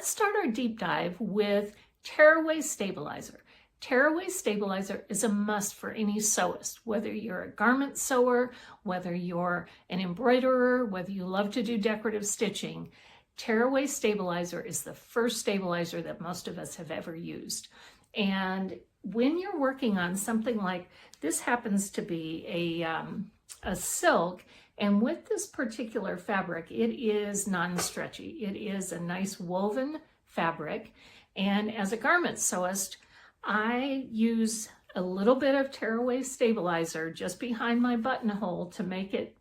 let's start our deep dive with tearaway stabilizer. Tearaway stabilizer is a must for any sewist, whether you're a garment sewer, whether you're an embroiderer, whether you love to do decorative stitching. Tearaway stabilizer is the first stabilizer that most of us have ever used. And when you're working on something like this, happens to be a silk, and with this particular fabric, it is non-stretchy. It is a nice woven fabric, and as a garment sewist, I use a little bit of tearaway stabilizer just behind my buttonhole to make it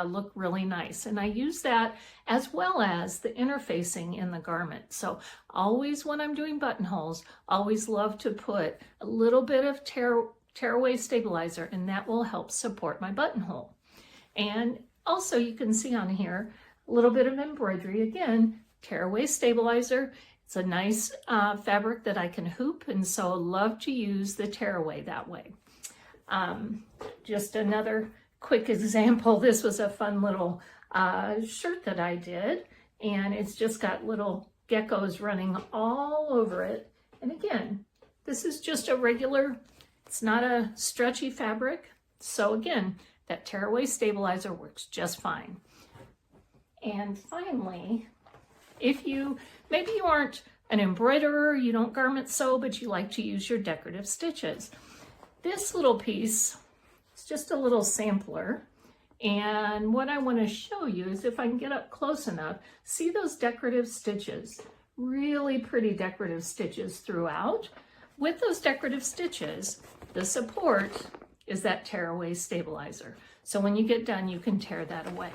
look really nice. And I use that as well as the interfacing in the garment. So always when I'm doing buttonholes, always love to put a little bit of tearaway stabilizer, and that will help support my buttonhole. And also you can see on here a little bit of embroidery. Again, tearaway stabilizer. It's a nice fabric that I can hoop, and so love to use the tearaway that way. Just another quick example. This was a fun little shirt that I did, and it's just got little geckos running all over it. And again, this is just a regular, it's not a stretchy fabric. So again, that tearaway stabilizer works just fine. And finally, if maybe you aren't an embroiderer, you don't garment sew, but you like to use your decorative stitches. This little piece is just a little sampler. And what I want to show you is, if I can get up close enough, see those decorative stitches, really pretty decorative stitches throughout. With those decorative stitches, the support is that tearaway stabilizer. So when you get done, you can tear that away.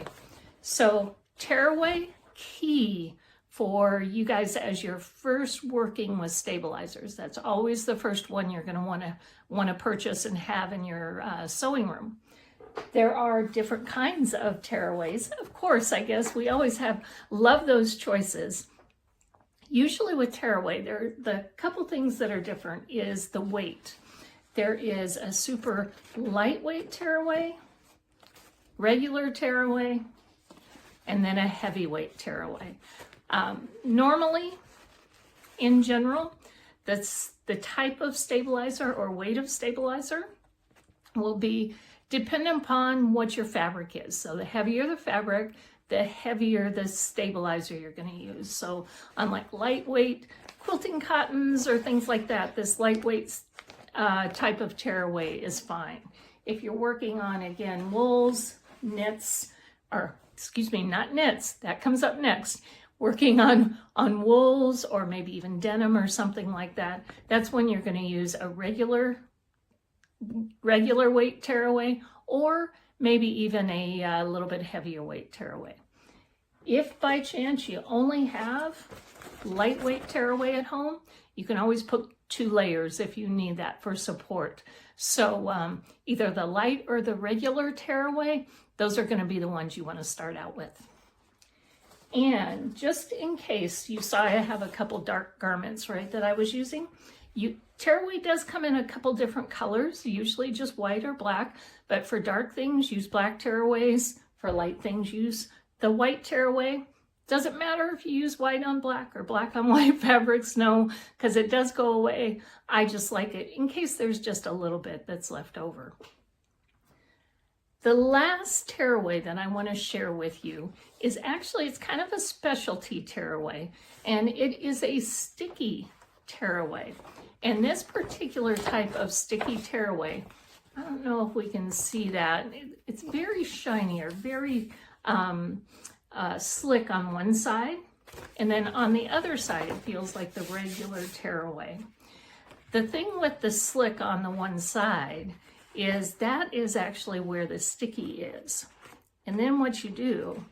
So tearaway, key for you guys as you're first working with stabilizers. That's always the first one you're going to want to purchase and have in your sewing room. There are different kinds of tearaways. Of course, I guess we always love those choices. Usually with tearaway, the couple things that are different is the weight. There is a super lightweight tearaway, regular tearaway, and then a heavyweight tearaway. Normally, in general, that's the type of stabilizer or weight of stabilizer will be dependent upon what your fabric is. So the heavier the fabric, the heavier the stabilizer you're going to use. So unlike lightweight quilting cottons or things like that, this lightweight type of tearaway is fine. If you're working on, again, wools, knits, or excuse me, not knits, that comes up next. Working on wools or maybe even denim or something like that, that's when you're going to use a regular weight tearaway, or maybe even a little bit heavier weight tearaway. If by chance you only have lightweight tearaway at home, you can always put 2 layers if you need that for support. So either the light or the regular tearaway, those are going to be the ones you want to start out with. And just in case you saw, I have a couple dark garments, right, that I was using. Tearaway does come in a couple different colors, usually just white or black, but for dark things, use black tearaways. For light things, use the white tearaway. Doesn't matter if you use white on black or black on white fabrics, no, because it does go away. I just like it in case there's just a little bit that's left over. The last tearaway that I want to share with you is actually, it's kind of a specialty tearaway, and it is a sticky tearaway. And this particular type of sticky tearaway, I don't know if we can see that. It's very shiny or very slick on one side, and then on the other side, it feels like the regular tearaway. The thing with the slick on the one side is that is actually where the sticky is. And then what you do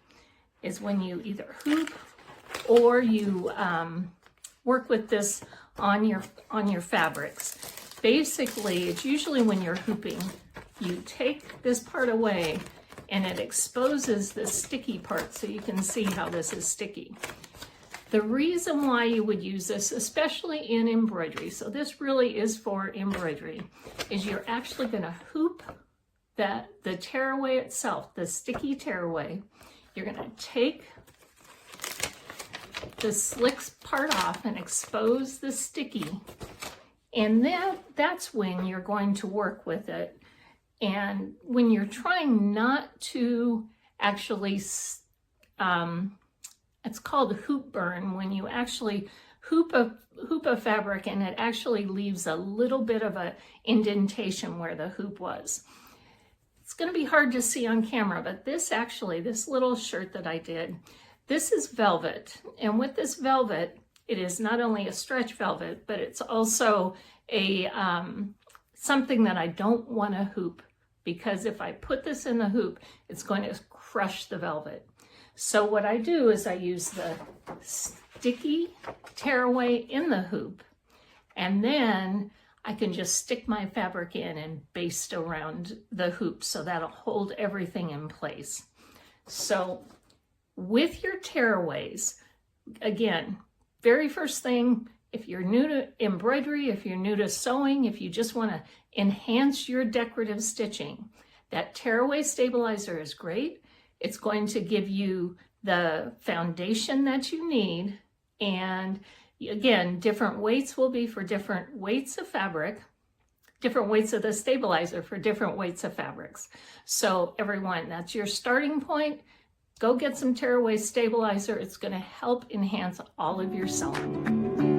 is when you either hoop or you work with this on your fabrics, basically it's usually when you're hooping, you take this part away and it exposes the sticky part so you can see how this is sticky. The reason why you would use this, especially in embroidery, so this really is for embroidery, is you're actually going to hoop the tearaway itself, the sticky tearaway. You're going to take the slicks part off and expose the sticky. And that's when you're going to work with it. And when you're trying not to actually, it's called hoop burn, when you actually hoop a fabric and it actually leaves a little bit of a indentation where the hoop was. It's going to be hard to see on camera, but this little shirt that I did, this is velvet. And with this velvet, it is not only a stretch velvet, but it's also a something that I don't want to hoop, because if I put this in the hoop, it's going to crush the velvet. So what I do is I use the sticky tearaway in the hoop, and then I can just stick my fabric in and baste around the hoop, so that'll hold everything in place. So with your tearaways, again, very first thing, if you're new to embroidery, if you're new to sewing, if you just want to enhance your decorative stitching, that tearaway stabilizer is great. It's going to give you the foundation that you need. And again, different weights will be for different weights of fabric, different weights of the stabilizer for different weights of fabrics. So everyone, that's your starting point. Go get some tearaway stabilizer. It's going to help enhance all of your sewing.